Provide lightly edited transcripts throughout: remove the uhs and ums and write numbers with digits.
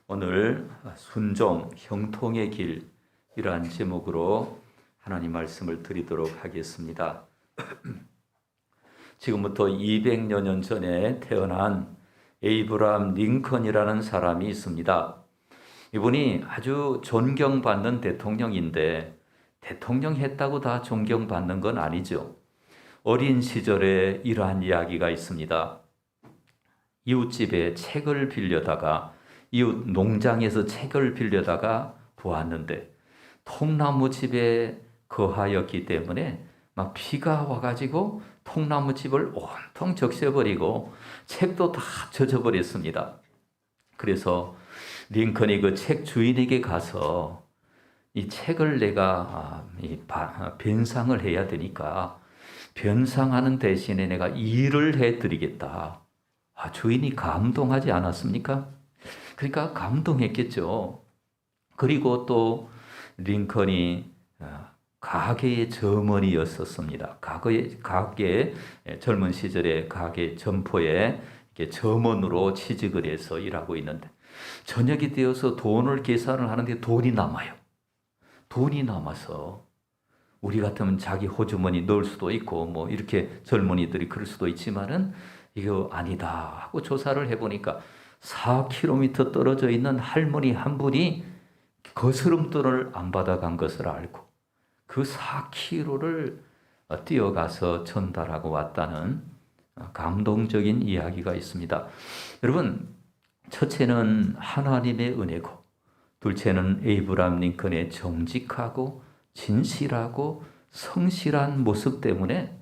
오늘 순종, 형통의 길이라는 제목으로 하나님 말씀을 드리도록 하겠습니다. 지금부터 200여 년 전에 태어난 에이브라함 링컨이라는 사람이 있습니다. 이분이 아주 존경받는 대통령인데 대통령 했다고 다 존경받는 건 아니죠. 어린 시절에 이러한 이야기가 있습니다. 이웃집에 책을 빌려다가 이웃 농장에서 책을 빌려다가 보았는데 통나무집에 거하였기 때문에 막 비가 와가지고 통나무집을 온통 적셔버리고 책도 다 젖어버렸습니다. 그래서 링컨이 그 책 주인에게 가서 이 책을 내가 변상을 해야 되니까 변상하는 대신에 내가 일을 해드리겠다. 주인이 감동하지 않았습니까? 그러니까 감동했겠죠. 그리고 또 링컨이 가게의 점원이었었습니다. 가게 젊은 시절에 가게 점포에 점원으로 취직을 해서 일하고 있는데 저녁이 되어서 돈을 계산을 하는데 돈이 남아요. 돈이 남아서 우리 같으면 자기 호주머니 넣을 수도 있고 뭐 이렇게 젊은이들이 그럴 수도 있지만은 이거 아니다 하고 조사를 해보니까 4km 떨어져 있는 할머니 한 분이 거스름돈을 안 받아간 것을 알고 그 4km를 뛰어가서 전달하고 왔다는 감동적인 이야기가 있습니다. 여러분, 첫째는 하나님의 은혜고 둘째는 에이브라함 링컨의 정직하고 진실하고 성실한 모습 때문에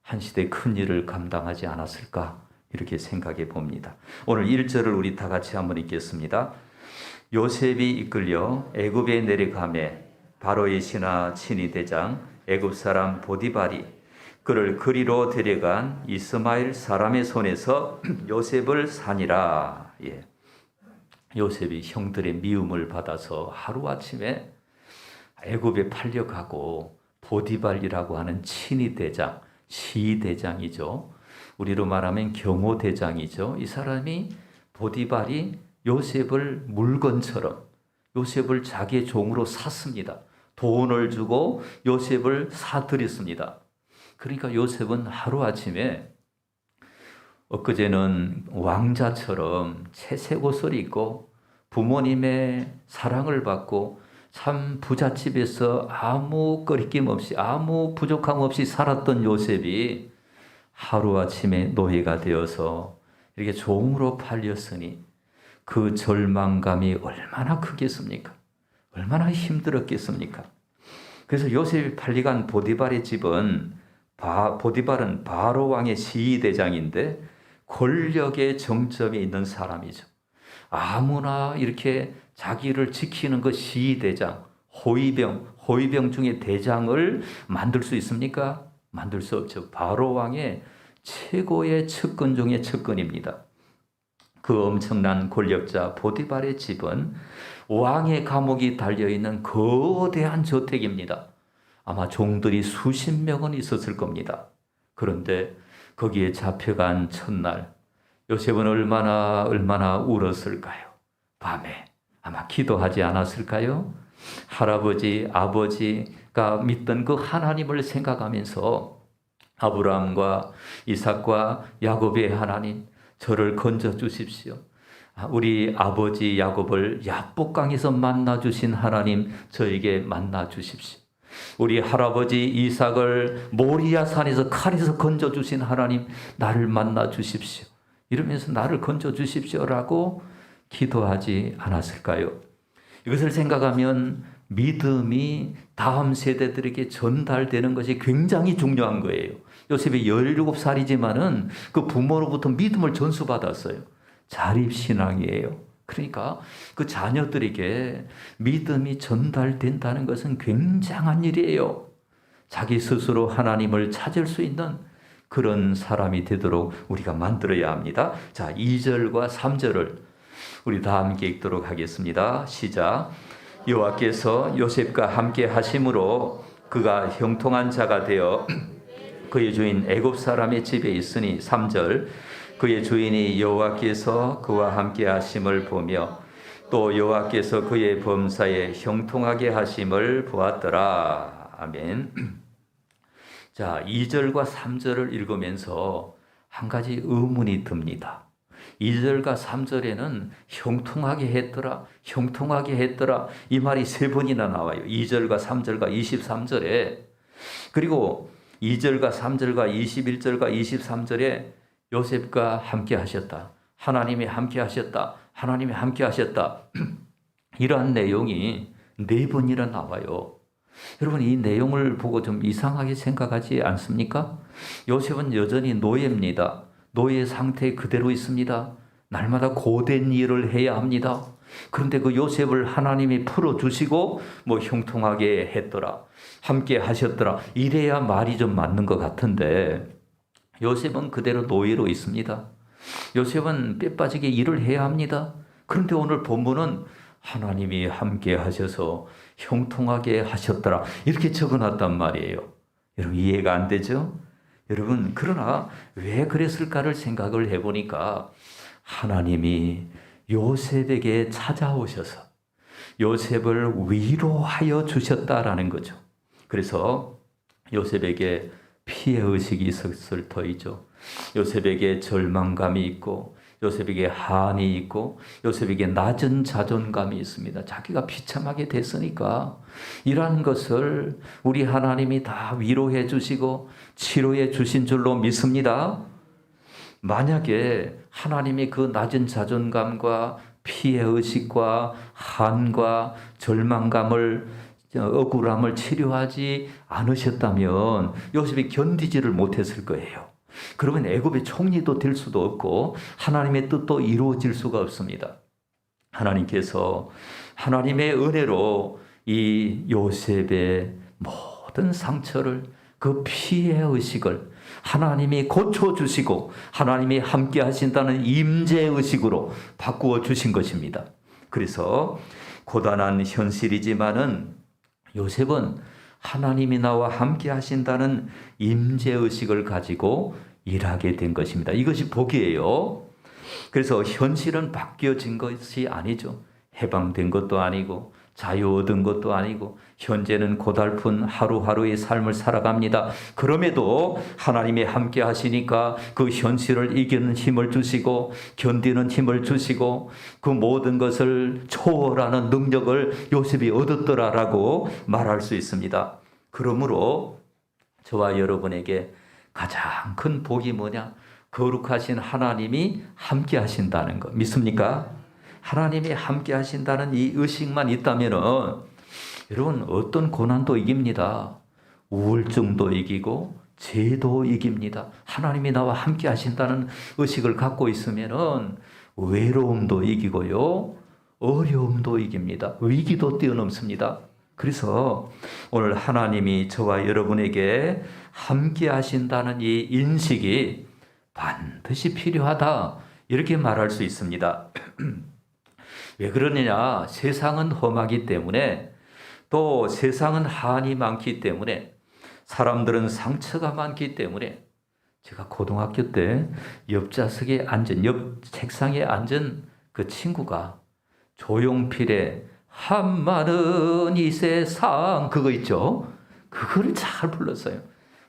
한 시대 큰 일을 감당하지 않았을까 이렇게 생각해 봅니다. 오늘 1절을 우리 다 같이 한번 읽겠습니다. 요셉이 이끌려 애굽에 내려가매 바로의 신하 친위 대장 애굽 사람 보디발이 그를 그리로 데려간 이스마엘 사람의 손에서 요셉을 산이라. 요셉이 형들의 미움을 받아서 하루아침에 애굽에 팔려가고 보디발이라고 하는 친위 대장, 시대장이죠. 우리로 말하면 경호대장이죠. 이 사람이 보디발이 요셉을 물건처럼 요셉을 자기의 종으로 샀습니다. 돈을 주고 요셉을 사들였습니다. 그러니까 요셉은 하루아침에 엊그제는 왕자처럼 채색 옷을 입고 부모님의 사랑을 받고 참 부잣집에서 아무 거리낌 없이 아무 부족함 없이 살았던 요셉이 하루아침에 노예가 되어서 이렇게 종으로 팔렸으니 그 절망감이 얼마나 크겠습니까? 얼마나 힘들었겠습니까? 그래서 요셉이 팔려간 보디발의 집은 보디발은 바로 왕의 시위대장인데 권력의 정점에 있는 사람이죠. 아무나 이렇게 자기를 지키는 그 시위대장, 호위병 중에 대장을 만들 수 있습니까? 만들 수 없죠. 바로 왕의 최고의 측근 중의 측근입니다. 그 엄청난 권력자 보디발의 집은 왕의 감옥이 달려있는 거대한 저택입니다. 아마 종들이 수십 명은 있었을 겁니다. 그런데 거기에 잡혀간 첫날 요셉은 얼마나 울었을까요? 밤에 아마 기도하지 않았을까요? 할아버지, 아버지가 믿던 그 하나님을 생각하면서 아브라함과 이삭과 야곱의 하나님, 저를 건져 주십시오. 우리 아버지 야곱을 야복강에서 만나 주신 하나님, 저에게 만나 주십시오. 우리 할아버지 이삭을 모리아 산에서 칼에서 건져 주신 하나님, 나를 만나 주십시오. 이러면서 나를 건져 주십시오라고 기도하지 않았을까요? 이것을 생각하면 믿음이 다음 세대들에게 전달되는 것이 굉장히 중요한 거예요. 요셉이 17살이지만은 그 부모로부터 믿음을 전수받았어요. 자립신앙이에요. 그러니까 그 자녀들에게 믿음이 전달된다는 것은 굉장한 일이에요. 자기 스스로 하나님을 찾을 수 있는 그런 사람이 되도록 우리가 만들어야 합니다. 자, 2절과 3절을 우리 다 함께 읽도록 하겠습니다. 시작. 여호와께서 요셉과 함께 하심으로 그가 형통한 자가 되어 그의 주인 애굽 사람의 집에 있으니 3절 그의 주인이 여호와께서 그와 함께 하심을 보며 또 여호와께서 그의 범사에 형통하게 하심을 보았더라. 아멘. 자, 2절과 3절을 읽으면서 한 가지 의문이 듭니다. 2절과 3절에는 형통하게 했더라, 형통하게 했더라, 이 말이 3번이나 나와요. 2절과 3절과 23절에. 그리고 2절과 3절과 21절과 23절에 요셉과 함께 하셨다, 하나님이 함께 하셨다, 하나님이 함께 하셨다. 이러한 내용이 4번이나 나와요. 여러분, 이 내용을 보고 좀 이상하게 생각하지 않습니까? 요셉은 여전히 노예입니다. 노예 상태에 그대로 있습니다. 날마다 고된 일을 해야 합니다. 그런데 그 요셉을 하나님이 풀어주시고 형통하게 했더라, 함께 하셨더라, 이래야 말이 좀 맞는 것 같은데 요셉은 그대로 노예로 있습니다. 요셉은 뼈빠지게 일을 해야 합니다. 그런데 오늘 본문은 하나님이 함께 하셔서 형통하게 하셨더라, 이렇게 적어놨단 말이에요. 여러분, 이해가 안 되죠? 여러분, 그러나 왜 그랬을까를 생각을 해보니까 하나님이 요셉에게 찾아오셔서 요셉을 위로하여 주셨다라는 거죠. 그래서 요셉에게 피해의식이 있었을 터이죠. 요셉에게 절망감이 있고, 요셉에게 한이 있고, 요셉에게 낮은 자존감이 있습니다. 자기가 비참하게 됐으니까. 이러한 것을 우리 하나님이 다 위로해 주시고 치료해 주신 줄로 믿습니다. 만약에 하나님이 그 낮은 자존감과 피해의식과 한과 절망감을, 억울함을 치료하지 않으셨다면 요셉이 견디지를 못했을 거예요. 그러면 애굽의 총리도 될 수도 없고 하나님의 뜻도 이루어질 수가 없습니다. 하나님께서 하나님의 은혜로 이 요셉의 모든 상처를, 그 피해의식을 하나님이 고쳐주시고 하나님이 함께 하신다는 임재의식으로 바꾸어 주신 것입니다. 그래서 고단한 현실이지만은 요셉은 하나님이 나와 함께 하신다는 임재의식을 가지고 일하게 된 것입니다. 이것이 복이에요. 그래서 현실은 바뀌어진 것이 아니죠. 해방된 것도 아니고 자유 얻은 것도 아니고 현재는 고달픈 하루하루의 삶을 살아갑니다. 그럼에도 하나님이 함께 하시니까 그 현실을 이기는 힘을 주시고 견디는 힘을 주시고 그 모든 것을 초월하는 능력을 요셉이 얻었더라라고 말할 수 있습니다. 그러므로 저와 여러분에게 가장 큰 복이 뭐냐? 거룩하신 하나님이 함께 하신다는 것. 믿습니까? 하나님이 함께 하신다는 이 의식만 있다면은 여러분, 어떤 고난도 이깁니다. 우울증도 이기고 죄도 이깁니다. 하나님이 나와 함께 하신다는 의식을 갖고 있으면은 외로움도 이기고요, 어려움도 이깁니다. 위기도 뛰어넘습니다. 그래서 오늘 하나님이 저와 여러분에게 함께 하신다는 이 인식이 반드시 필요하다, 이렇게 말할 수 있습니다. 왜 그러느냐? 세상은 험하기 때문에, 또 세상은 한이 많기 때문에, 사람들은 상처가 많기 때문에, 제가 고등학교 때 옆 책상에 앉은 그 친구가 조용필의 한마는 이 세상, 그거 있죠? 그거를 잘 불렀어요.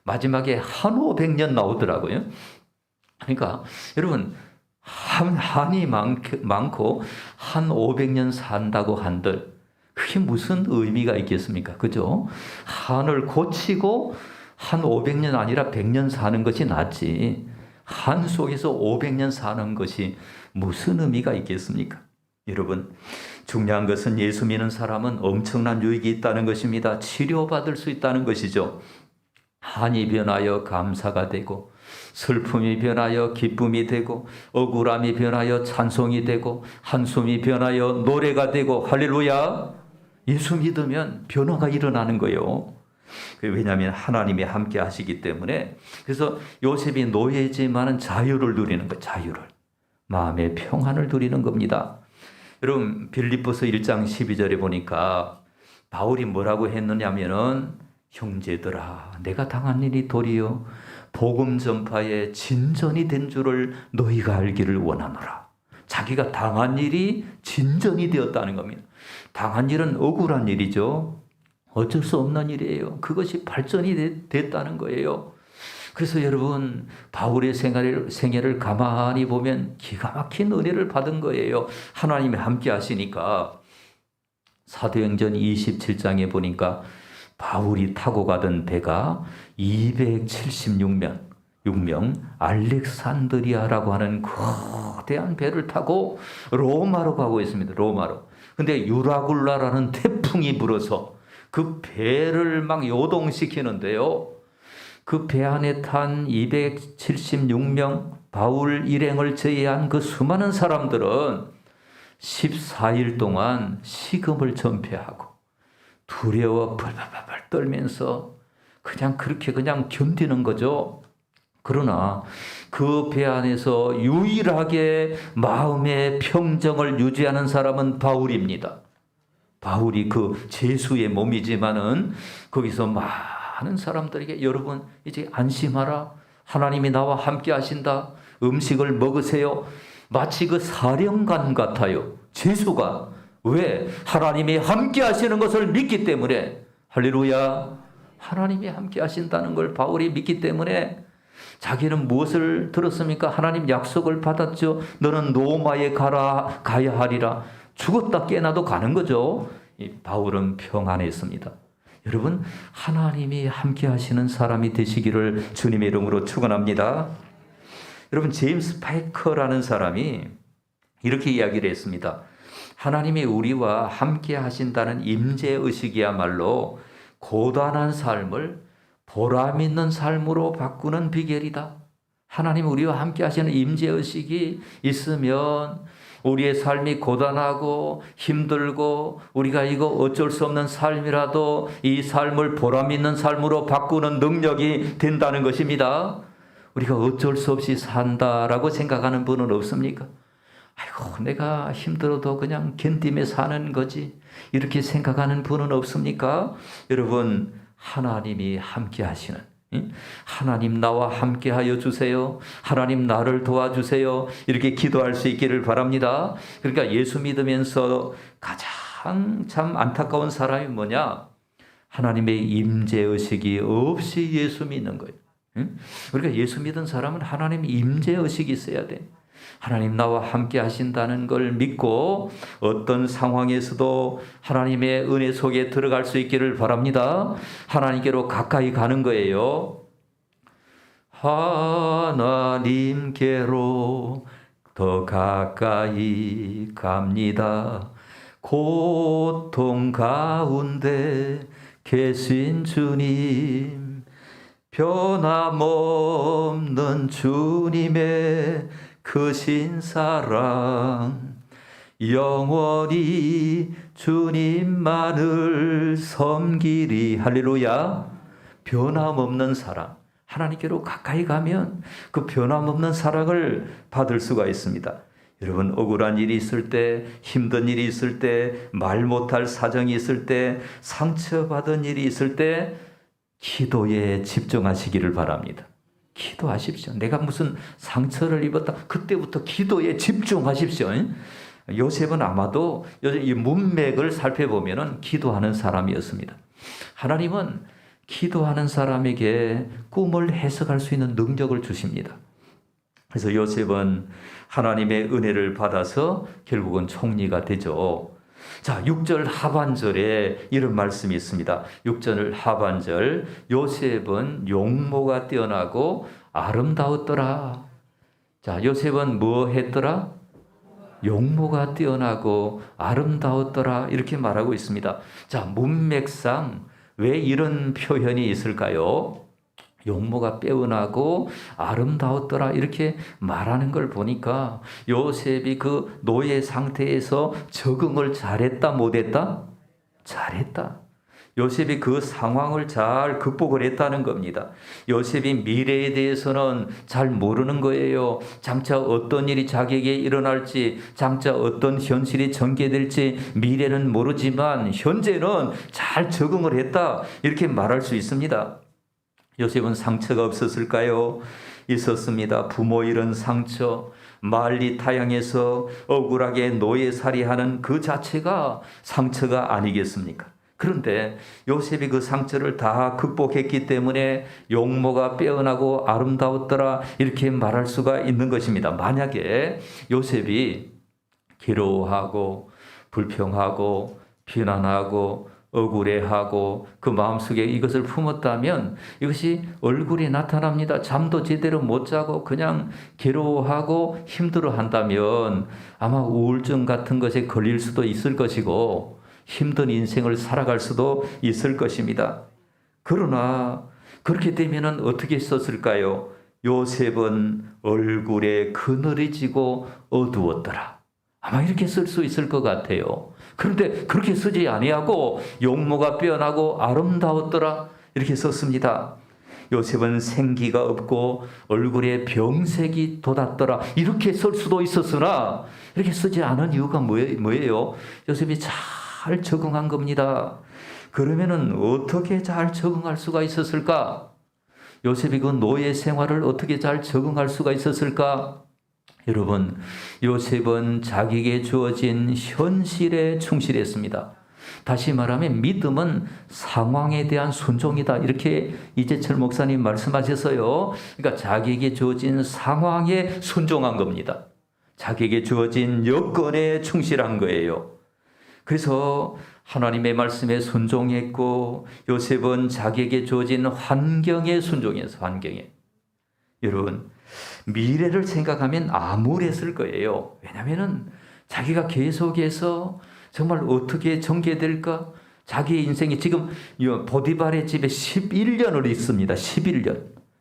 마지막에 한 500년 나오더라고요. 그러니까 여러분, 한이 많고 한 500년 산다고 한들 그게 무슨 의미가 있겠습니까? 그죠? 한을 고치고 한 500년 아니라 100년 사는 것이 낫지, 한 속에서 500년 사는 것이 무슨 의미가 있겠습니까? 여러분, 중요한 것은 예수 믿는 사람은 엄청난 유익이 있다는 것입니다. 치료받을 수 있다는 것이죠. 한이 변하여 감사가 되고, 슬픔이 변하여 기쁨이 되고, 억울함이 변하여 찬송이 되고, 한숨이 변하여 노래가 되고, 할렐루야! 예수 믿으면 변화가 일어나는 거예요. 왜냐하면 하나님이 함께 하시기 때문에. 그래서 요셉이 노예지만은 자유를 누리는 거, 자유를, 마음의 평안을 누리는 겁니다. 여러분, 빌립보서 1장 12절에 보니까 바울이 뭐라고 했느냐면은, 형제들아, 내가 당한 일이 도리어 복음 전파의 진전이 된 줄을 너희가 알기를 원하노라. 자기가 당한 일이 진전이 되었다는 겁니다. 당한 일은 억울한 일이죠. 어쩔 수 없는 일이에요. 그것이 발전이 됐다는 거예요. 그래서 여러분, 바울의 생애를 가만히 보면 기가 막힌 은혜를 받은 거예요. 하나님이 함께 하시니까. 사도행전 27장에 보니까 바울이 타고 가던 배가 276명 알렉산드리아라고 하는 거대한 배를 타고 로마로 가고 있습니다. 로마로. 근데 유라굴라라는 태풍이 불어서 그 배를 막 요동시키는데요. 그 배 안에 탄 276명 바울 일행을 제외한 그 수많은 사람들은 14일 동안 식음을 전폐하고 두려워 벌벌벌 떨면서 그렇게 견디는 거죠. 그러나 그 배 안에서 유일하게 마음의 평정을 유지하는 사람은 바울입니다. 바울이 그 제수의 몸이지만은 거기서 많은 사람들에게 여러분 이제 안심하라. 하나님이 나와 함께 하신다. 음식을 먹으세요. 마치 그 사령관 같아요. 제수가. 왜? 하나님이 함께 하시는 것을 믿기 때문에. 할렐루야. 하나님이 함께 하신다는 걸 바울이 믿기 때문에 자기는 무엇을 들었습니까? 하나님 약속을 받았죠. 너는 로마에 가야 하리라. 죽었다 깨나도 가는 거죠. 이 바울은 평안했습니다. 여러분, 하나님이 함께 하시는 사람이 되시기를 주님의 이름으로 축원합니다. 여러분, 제임스 파이커라는 사람이 이렇게 이야기를 했습니다. 하나님이 우리와 함께 하신다는 임재의식이야말로 고단한 삶을 보람 있는 삶으로 바꾸는 비결이다. 하나님 우리와 함께 하시는 임재의식이 있으면 우리의 삶이 고단하고 힘들고 우리가 이거 어쩔 수 없는 삶이라도 이 삶을 보람 있는 삶으로 바꾸는 능력이 된다는 것입니다. 우리가 어쩔 수 없이 산다라고 생각하는 분은 없습니까? 아이고, 내가 힘들어도 그냥 견디며 사는 거지. 이렇게 생각하는 분은 없습니까? 여러분, 하나님이 함께 하시는, 하나님 나와 함께 하여 주세요. 하나님 나를 도와주세요. 이렇게 기도할 수 있기를 바랍니다. 그러니까 예수 믿으면서 가장 참 안타까운 사람이 뭐냐? 하나님의 임재의식이 없이 예수 믿는 거예요. 그러니까 예수 믿은 사람은 하나님의 임재의식이 있어야 돼. 하나님 나와 함께 하신다는 걸 믿고 어떤 상황에서도 하나님의 은혜 속에 들어갈 수 있기를 바랍니다. 하나님께로 가까이 가는 거예요. 하나님께로 더 가까이 갑니다. 고통 가운데 계신 주님, 변함없는 주님의 크신 사랑, 영원히 주님만을 섬기리. 할렐루야. 변함없는 사랑. 하나님께로 가까이 가면 그 변함없는 사랑을 받을 수가 있습니다. 여러분, 억울한 일이 있을 때, 힘든 일이 있을 때, 말 못할 사정이 있을 때, 상처받은 일이 있을 때 기도에 집중하시기를 바랍니다. 기도하십시오. 내가 무슨 상처를 입었다. 그때부터 기도에 집중하십시오. 요셉은 아마도 이 문맥을 살펴보면 기도하는 사람이었습니다. 하나님은 기도하는 사람에게 꿈을 해석할 수 있는 능력을 주십니다. 그래서 요셉은 하나님의 은혜를 받아서 결국은 총리가 되죠. 자, 6절 하반절에 이런 말씀이 있습니다. 6절 하반절, 요셉은 용모가 뛰어나고 아름다웠더라. 자, 요셉은 뭐 했더라? 용모가 뛰어나고 아름다웠더라. 이렇게 말하고 있습니다. 자, 문맥상 왜 이런 표현이 있을까요? 용모가 빼어나고 아름다웠더라 이렇게 말하는 걸 보니까 요셉이 그 노예 상태에서 적응을 잘했다 못했다? 잘했다. 요셉이 그 상황을 잘 극복을 했다는 겁니다. 요셉이 미래에 대해서는 잘 모르는 거예요. 장차 어떤 일이 자기에게 일어날지, 장차 어떤 현실이 전개될지 미래는 모르지만 현재는 잘 적응을 했다 이렇게 말할 수 있습니다. 요셉은 상처가 없었을까요? 있었습니다. 부모 잃은 상처, 말리 타양에서 억울하게 노예살이하는 그 자체가 상처가 아니겠습니까? 그런데 요셉이 그 상처를 다 극복했기 때문에 용모가 빼어나고 아름다웠더라 이렇게 말할 수가 있는 것입니다. 만약에 요셉이 괴로워하고 불평하고 비난하고 억울해하고 그 마음속에 이것을 품었다면 이것이 얼굴이 나타납니다. 잠도 제대로 못 자고 그냥 괴로워하고 힘들어한다면 아마 우울증 같은 것에 걸릴 수도 있을 것이고 힘든 인생을 살아갈 수도 있을 것입니다. 그러나 그렇게 되면 어떻게 썼을까요? 요셉은 얼굴에 그늘이 지고 어두웠더라. 아마 이렇게 쓸 수 있을 것 같아요. 그런데 그렇게 쓰지 아니하고 용모가 빼어나고 아름다웠더라 이렇게 썼습니다. 요셉은 생기가 없고 얼굴에 병색이 돋았더라 이렇게 쓸 수도 있었으나 이렇게 쓰지 않은 이유가 뭐예요? 요셉이 잘 적응한 겁니다. 그러면은 어떻게 잘 적응할 수가 있었을까? 요셉이 그 노예 생활을 어떻게 잘 적응할 수가 있었을까? 여러분, 요셉은 자기에게 주어진 현실에 충실했습니다. 다시 말하면 믿음은 상황에 대한 순종이다. 이렇게 이재철 목사님 말씀하셨어요. 그러니까 자기에게 주어진 상황에 순종한 겁니다. 자기에게 주어진 여건에 충실한 거예요. 그래서 하나님의 말씀에 순종했고 요셉은 자기에게 주어진 환경에 순종해서 환경에. 여러분, 미래를 생각하면 암울했을 거예요. 왜냐하면 자기가 계속해서 정말 어떻게 전개될까? 자기의 인생이 지금 보디발의 집에 11년을 있습니다.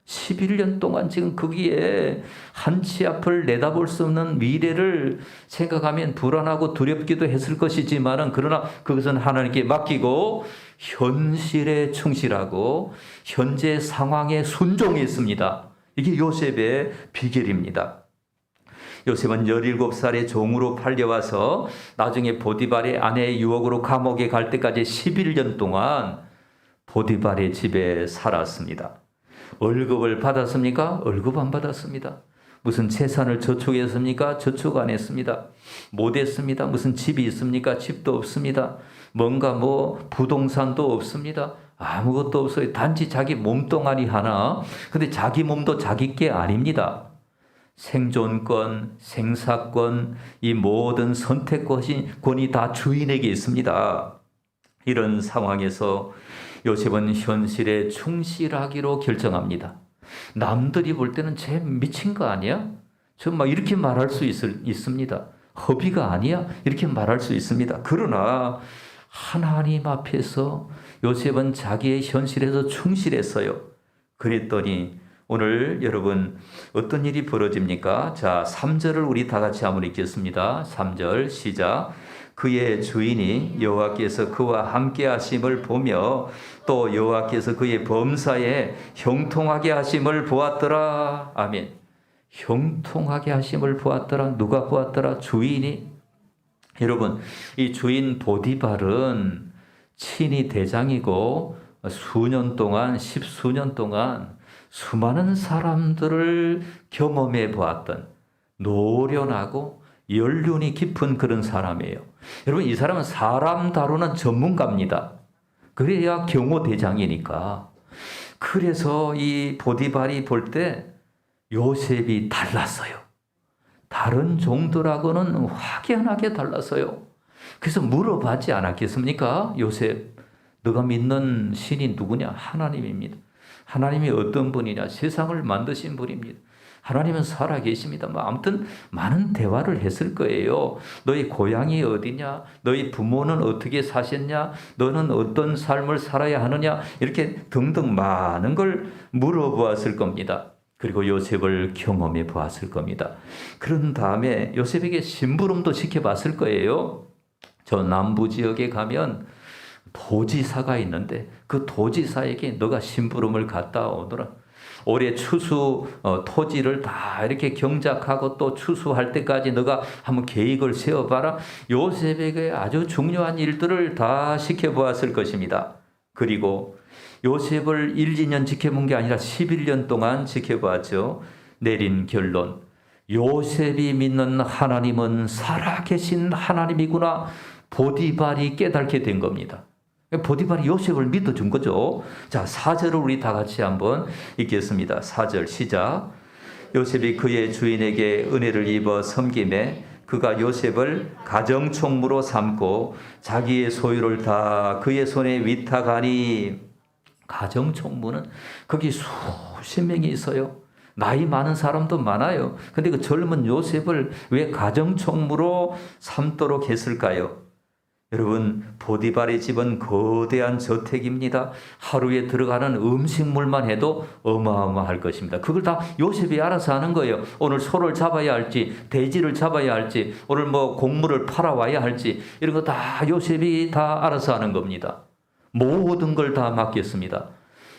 11년 동안 지금 거기에 한치 앞을 내다볼 수 없는 미래를 생각하면 불안하고 두렵기도 했을 것이지만 그러나 그것은 하나님께 맡기고 현실에 충실하고 현재 상황에 순종했습니다. 이게 요셉의 비결입니다. 요셉은 17살의 종으로 팔려와서 나중에 보디발의 아내의 유혹으로 감옥에 갈 때까지 11년 동안 보디발의 집에 살았습니다. 월급을 받았습니까? 월급 안 받았습니다. 무슨 재산을 저축했습니까? 저축 안 했습니다. 못 했습니다. 무슨 집이 있습니까? 집도 없습니다. 뭔가 부동산도 없습니다. 아무것도 없어요. 단지 자기 몸뚱아리 하나. 근데 자기 몸도 자기 게 아닙니다. 생존권, 생사권, 이 모든 선택권이 다 주인에게 있습니다. 이런 상황에서 요셉은 현실에 충실하기로 결정합니다. 남들이 볼 때는 쟤 미친 거 아니야? 정말 이렇게 말할 수 있습니다. 허비가 아니야? 이렇게 말할 수 있습니다. 그러나 하나님 앞에서 요셉은 자기의 현실에서 충실했어요. 그랬더니 오늘 여러분 어떤 일이 벌어집니까? 자, 3절을 우리 다 같이 한번 읽겠습니다. 3절 시작. 그의 주인이 여호와께서 그와 함께 하심을 보며 또 여호와께서 그의 범사에 형통하게 하심을 보았더라. 아멘. 형통하게 하심을 보았더라. 누가 보았더라? 주인이. 여러분, 이 주인 보디발은 친위 대장이고 수년 동안, 10수년 동안 수많은 사람들을 경험해 보았던 노련하고 연륜이 깊은 그런 사람이에요. 여러분, 이 사람은 사람 다루는 전문가입니다. 그래야 경호대장이니까. 그래서 이 보디발이 볼 때 요셉이 달랐어요. 다른 종들하고는 확연하게 달랐어요. 그래서 물어봤지 않았겠습니까? 요셉, 너가 믿는 신이 누구냐? 하나님입니다. 하나님이 어떤 분이냐? 세상을 만드신 분입니다. 하나님은 살아계십니다. 아무튼 많은 대화를 했을 거예요. 너희 고향이 어디냐? 너희 부모는 어떻게 사셨냐? 너는 어떤 삶을 살아야 하느냐? 이렇게 등등 많은 걸 물어보았을 겁니다. 그리고 요셉을 경험해 보았을 겁니다. 그런 다음에 요셉에게 심부름도 시켜봤을 거예요. 저 남부 지역에 가면 도지사가 있는데 그 도지사에게 너가 심부름을 갔다 오너라. 올해 추수 토지를 다 이렇게 경작하고 또 추수할 때까지 너가 한번 계획을 세워봐라. 요셉에게 아주 중요한 일들을 다 시켜보았을 것입니다. 그리고 요셉을 1, 2년 지켜본 게 아니라 11년 동안 지켜보았죠. 내린 결론. 요셉이 믿는 하나님은 살아계신 하나님이구나 보디발이 깨닫게 된 겁니다. 보디발이 요셉을 믿어준 거죠. 자, 4절을 우리 다 같이 한번 읽겠습니다. 4절 시작. 요셉이 그의 주인에게 은혜를 입어 섬김에 그가 요셉을 가정총무로 삼고 자기의 소유를 다 그의 손에 위탁하니. 가정총무는 거기 수십 명이 있어요. 나이 많은 사람도 많아요. 근데 그 젊은 요셉을 왜 가정총무로 삼도록 했을까요? 여러분, 보디발의 집은 거대한 저택입니다. 하루에 들어가는 음식물만 해도 어마어마할 것입니다. 그걸 다 요셉이 알아서 하는 거예요. 오늘 소를 잡아야 할지, 돼지를 잡아야 할지, 오늘 뭐 곡물을 팔아와야 할지, 이런 거 다 요셉이 다 알아서 하는 겁니다. 모든 걸 다 맡겼습니다.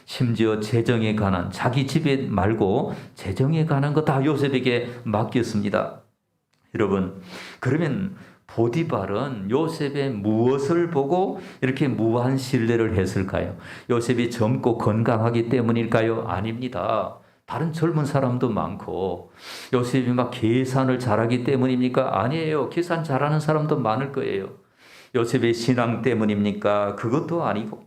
심지어 재정에 관한, 자기 집에 말고 재정에 관한 거 다 요셉에게 맡겼습니다. 여러분, 그러면 보디발은 요셉의 무엇을 보고 이렇게 무한 신뢰를 했을까요? 요셉이 젊고 건강하기 때문일까요? 아닙니다. 다른 젊은 사람도 많고 요셉이 막 계산을 잘하기 때문입니까? 아니에요. 계산 잘하는 사람도 많을 거예요. 요셉의 신앙 때문입니까? 그것도 아니고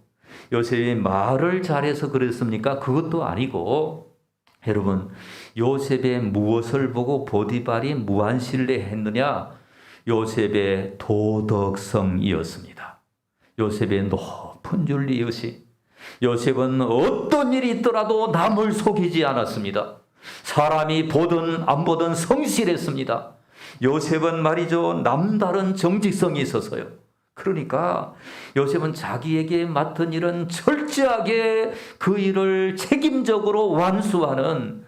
요셉이 말을 잘해서 그랬습니까? 그것도 아니고 여러분, 요셉의 무엇을 보고 보디발이 무한 신뢰했느냐? 요셉의 도덕성이었습니다. 요셉의 높은 윤리의식. 요셉은 어떤 일이 있더라도 남을 속이지 않았습니다. 사람이 보든 안 보든 성실했습니다. 요셉은 말이죠, 남다른 정직성이 있어서요. 그러니까 요셉은 자기에게 맡은 일은 철저하게 그 일을 책임적으로 완수하는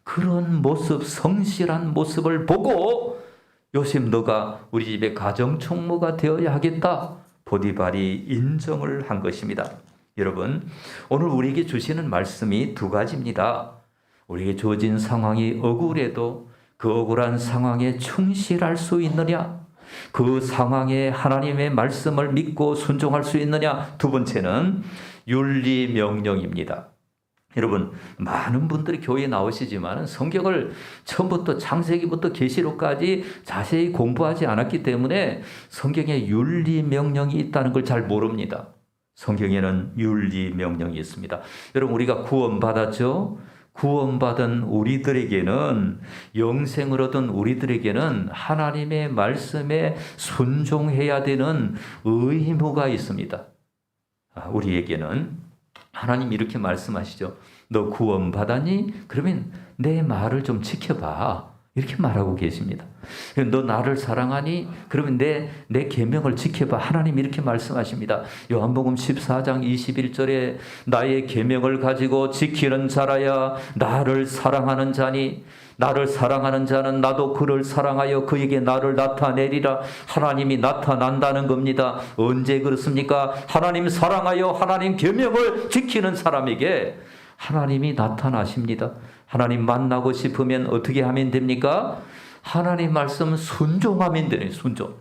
그런 모습, 성실한 모습을 보고 요셉, 너가 우리 집의 가정총무가 되어야 하겠다. 보디발이 인정을 한 것입니다. 여러분, 오늘 우리에게 주시는 말씀이 두 가지입니다. 우리에게 주어진 상황이 억울해도 그 억울한 상황에 충실할 수 있느냐? 그 상황에 하나님의 말씀을 믿고 순종할 수 있느냐? 두 번째는 윤리 명령입니다. 여러분, 많은 분들이 교회에 나오시지만 성경을 처음부터 창세기부터 계시록까지 자세히 공부하지 않았기 때문에 성경에 윤리 명령이 있다는 걸 잘 모릅니다. 성경에는 윤리 명령이 있습니다. 여러분, 우리가 구원받았죠? 구원받은 우리들에게는, 영생을 얻은 우리들에게는 하나님의 말씀에 순종해야 되는 의무가 있습니다. 우리에게는 하나님 이렇게 말씀하시죠. 너 구원받았니? 그러면 내 말을 좀 지켜봐. 이렇게 말하고 계십니다. 너 나를 사랑하니? 그러면 내 계명을 지켜봐. 하나님 이렇게 말씀하십니다. 요한복음 14장 21절에 나의 계명을 가지고 지키는 자라야 나를 사랑하는 자니, 나를 사랑하는 자는 나도 그를 사랑하여 그에게 나를 나타내리라. 하나님이 나타난다는 겁니다. 언제 그렇습니까? 하나님 사랑하여 하나님 계명을 지키는 사람에게 하나님이 나타나십니다. 하나님 만나고 싶으면 어떻게 하면 됩니까? 하나님 말씀 순종하면 되네요. 순종.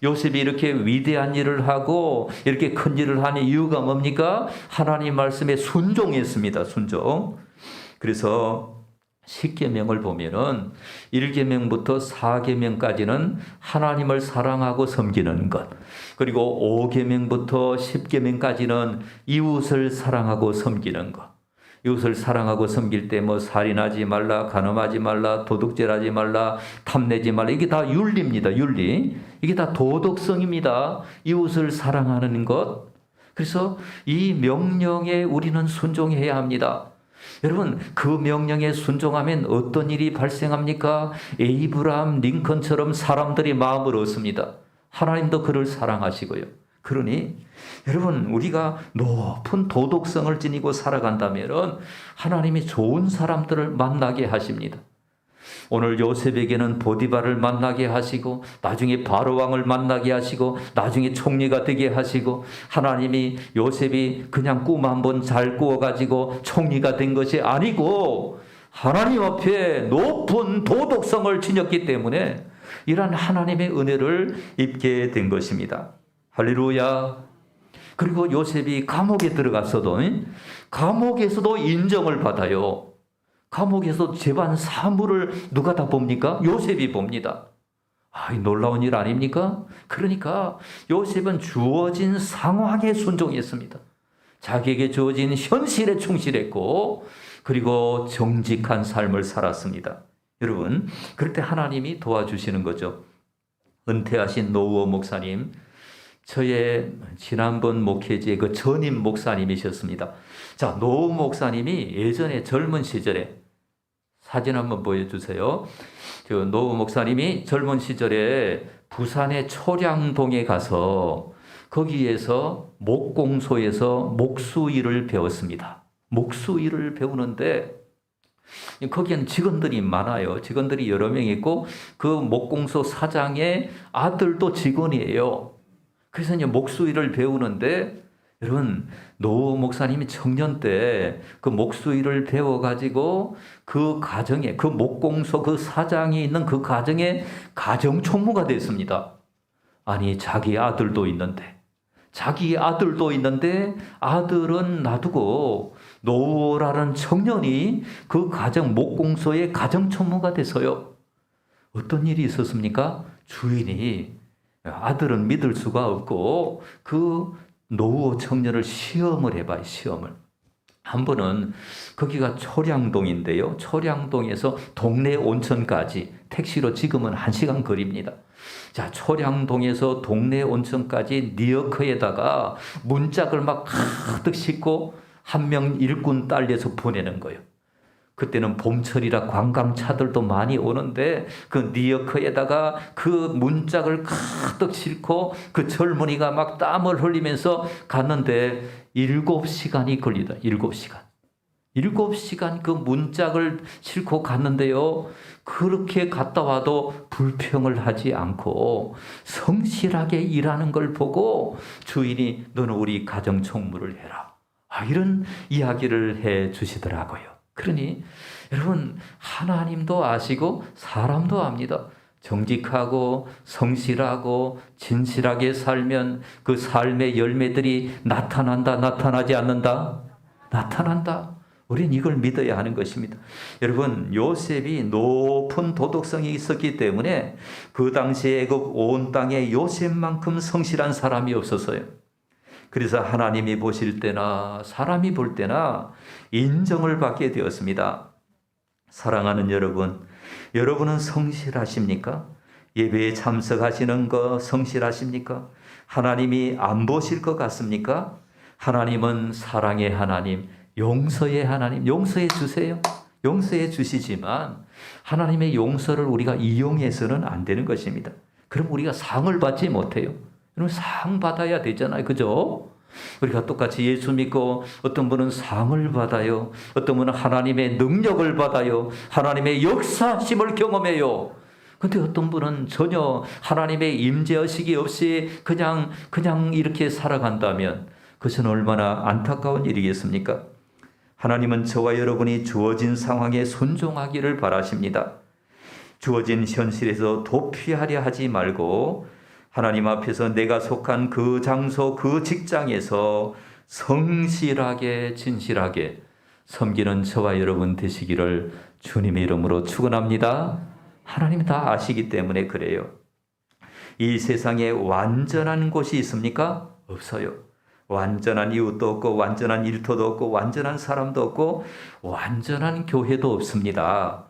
요셉이 이렇게 위대한 일을 하고 이렇게 큰 일을 하는 이유가 뭡니까? 하나님 말씀에 순종했습니다. 순종. 그래서 10계명을 보면은 1계명부터 4계명까지는 하나님을 사랑하고 섬기는 것. 그리고 5계명부터 10계명까지는 이웃을 사랑하고 섬기는 것. 이웃을 사랑하고 섬길 때 뭐 살인하지 말라, 간음하지 말라, 도둑질하지 말라, 탐내지 말라. 이게 다 윤리입니다. 윤리. 이게 다 도덕성입니다. 이웃을 사랑하는 것. 그래서 이 명령에 우리는 순종해야 합니다. 여러분, 그 명령에 순종하면 어떤 일이 발생합니까? 에이브라함 링컨처럼 사람들이 마음을 얻습니다. 하나님도 그를 사랑하시고요. 그러니 여러분, 우리가 높은 도덕성을 지니고 살아간다면 하나님이 좋은 사람들을 만나게 하십니다. 오늘 요셉에게는 보디발을 만나게 하시고 나중에 바로왕을 만나게 하시고 나중에 총리가 되게 하시고, 하나님이 요셉이 그냥 꿈 한번 잘 꾸어가지고 총리가 된 것이 아니고 하나님 앞에 높은 도덕성을 지녔기 때문에 이러한 하나님의 은혜를 입게 된 것입니다. 할렐루야. 그리고 요셉이 감옥에 들어갔어도 감옥에서도 인정을 받아요. 감옥에서 재반 사물을 누가 다 봅니까? 요셉이 봅니다. 이 놀라운 일 아닙니까? 그러니까 요셉은 주어진 상황에 순종했습니다. 자기에게 주어진 현실에 충실했고, 그리고 정직한 삶을 살았습니다. 여러분, 그럴 때 하나님이 도와주시는 거죠. 은퇴하신 노우어 목사님, 저의 지난번 목회지의 그 전임 목사님이셨습니다. 자, 노우 목사님이 예전에 젊은 시절에 사진 한번 보여주세요. 노우 목사님이 젊은 시절에 부산의 초량동에 가서 거기에서 목공소에서 목수일을 배웠습니다. 목수일을 배우는데 거기에는 직원들이 많아요. 직원들이 여러 명 있고 그 목공소 사장의 아들도 직원이에요. 그래서 이제 목수일을 배우는데, 여러분, 노 목사님이 청년 때 그 목수일을 배워가지고 그 가정에, 그 목공소 그 사장이 있는 그 가정에 가정총무가 됐습니다. 아니, 자기 아들도 있는데 아들은 놔두고 노라는 청년이 그 가정 목공소의 가정총무가 돼서요. 어떤 일이 있었습니까? 주인이, 아들은 믿을 수가 없고 그 노후 청년을 시험을 해봐요. 시험을. 한 번은 거기가 초량동인데요. 초량동에서 동네 온천까지 택시로 지금은 1시간 거리입니다. 자, 초량동에서 동네 온천까지 리어커에다가 문짝을 막 가득 싣고 한 명 일꾼 딸려서 보내는 거예요. 그때는 봄철이라 관광차들도 많이 오는데 그 리어커에다가 그 문짝을 가득 싣고 그 젊은이가 막 땀을 흘리면서 갔는데 7시간이 걸리다. 7시간. 7시간 그 문짝을 싣고 갔는데요. 그렇게 갔다 와도 불평을 하지 않고 성실하게 일하는 걸 보고 주인이 너는 우리 가정 총무를 해라. 이런 이야기를 해 주시더라고요. 그러니 여러분, 하나님도 아시고 사람도 압니다. 정직하고 성실하고 진실하게 살면 그 삶의 열매들이 나타난다, 나타나지 않는다? 나타난다. 우린 이걸 믿어야 하는 것입니다. 여러분, 요셉이 높은 도덕성이 있었기 때문에 그 당시에 애굽 온 땅에 요셉만큼 성실한 사람이 없었어요. 그래서 하나님이 보실 때나 사람이 볼 때나 인정을 받게 되었습니다. 사랑하는 여러분, 여러분은 성실하십니까? 예배에 참석하시는 거 성실하십니까? 하나님이 안 보실 것 같습니까? 하나님은 사랑의 하나님, 용서의 하나님, 용서해 주세요. 용서해 주시지만 하나님의 용서를 우리가 이용해서는 안 되는 것입니다. 그럼 우리가 상을 받지 못해요. 여러분, 상 받아야 되잖아요. 그죠? 우리가 똑같이 예수 믿고 어떤 분은 상을 받아요. 어떤 분은 하나님의 능력을 받아요. 하나님의 역사심을 경험해요. 근데 어떤 분은 전혀 하나님의 임재의식이 없이 그냥 이렇게 살아간다면 그것은 얼마나 안타까운 일이겠습니까? 하나님은 저와 여러분이 주어진 상황에 순종하기를 바라십니다. 주어진 현실에서 도피하려 하지 말고 하나님 앞에서 내가 속한 그 장소, 그 직장에서 성실하게, 진실하게 섬기는 저와 여러분 되시기를 주님의 이름으로 축원합니다. 하나님 다 아시기 때문에 그래요. 이 세상에 완전한 곳이 있습니까? 없어요. 완전한 이웃도 없고, 완전한 일터도 없고, 완전한 사람도 없고, 완전한 교회도 없습니다.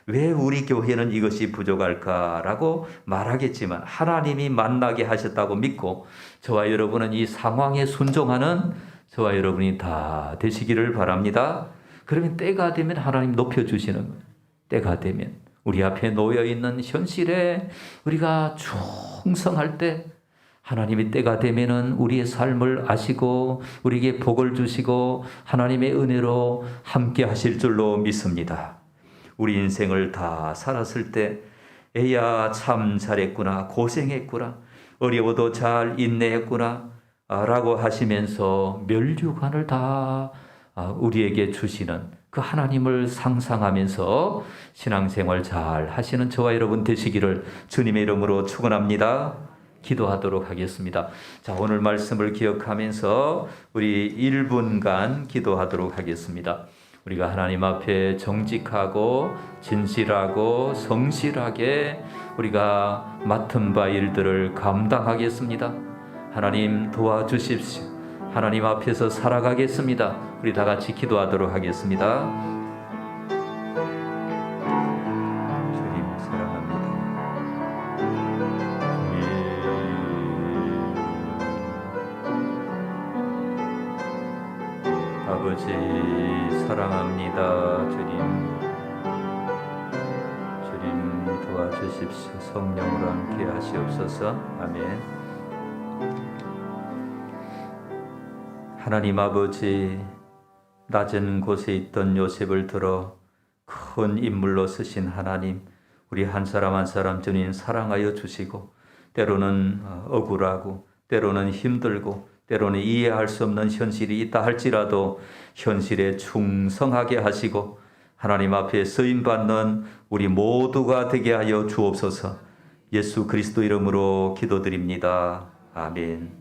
왜 우리 교회는 이것이 부족할까라고 말하겠지만 하나님이 만나게 하셨다고 믿고 저와 여러분은 이 상황에 순종하는 저와 여러분이 다 되시기를 바랍니다. 그러면 때가 되면 하나님 높여주시는 거예요. 때가 되면 우리 앞에 놓여있는 현실에 우리가 충성할 때 하나님이 때가 되면은 우리의 삶을 아시고 우리에게 복을 주시고 하나님의 은혜로 함께 하실 줄로 믿습니다. 우리 인생을 다 살았을 때 에야 참 잘했구나, 고생했구나, 어려워도 잘 인내했구나 라고 하시면서 면류관을 다 우리에게 주시는 그 하나님을 상상하면서 신앙생활 잘 하시는 저와 여러분 되시기를 주님의 이름으로 축원합니다. 기도하도록 하겠습니다. 자, 오늘 말씀을 기억하면서 우리 1분간 기도하도록 하겠습니다. 우리가 하나님 앞에 정직하고 진실하고 성실하게 우리가 맡은 바 일들을 감당하겠습니다. 하나님 도와주십시오. 하나님 앞에서 살아가겠습니다. 우리 다 같이 기도하도록 하겠습니다. 주님 사랑합니다. 주님 아버지 사랑합니다. 주님 도와주십시오. 성령으로 함께 하시옵소서. 아멘. 하나님 아버지, 낮은 곳에 있던 요셉을 들어 큰 인물로 쓰신 하나님, 우리 한 사람 한 사람 주님 사랑하여 주시고, 때로는 억울하고 때로는 힘들고 때로는 이해할 수 없는 현실이 있다 할지라도 현실에 충성하게 하시고 하나님 앞에 쓰임받는 우리 모두가 되게 하여 주옵소서. 예수 그리스도 이름으로 기도드립니다. 아멘.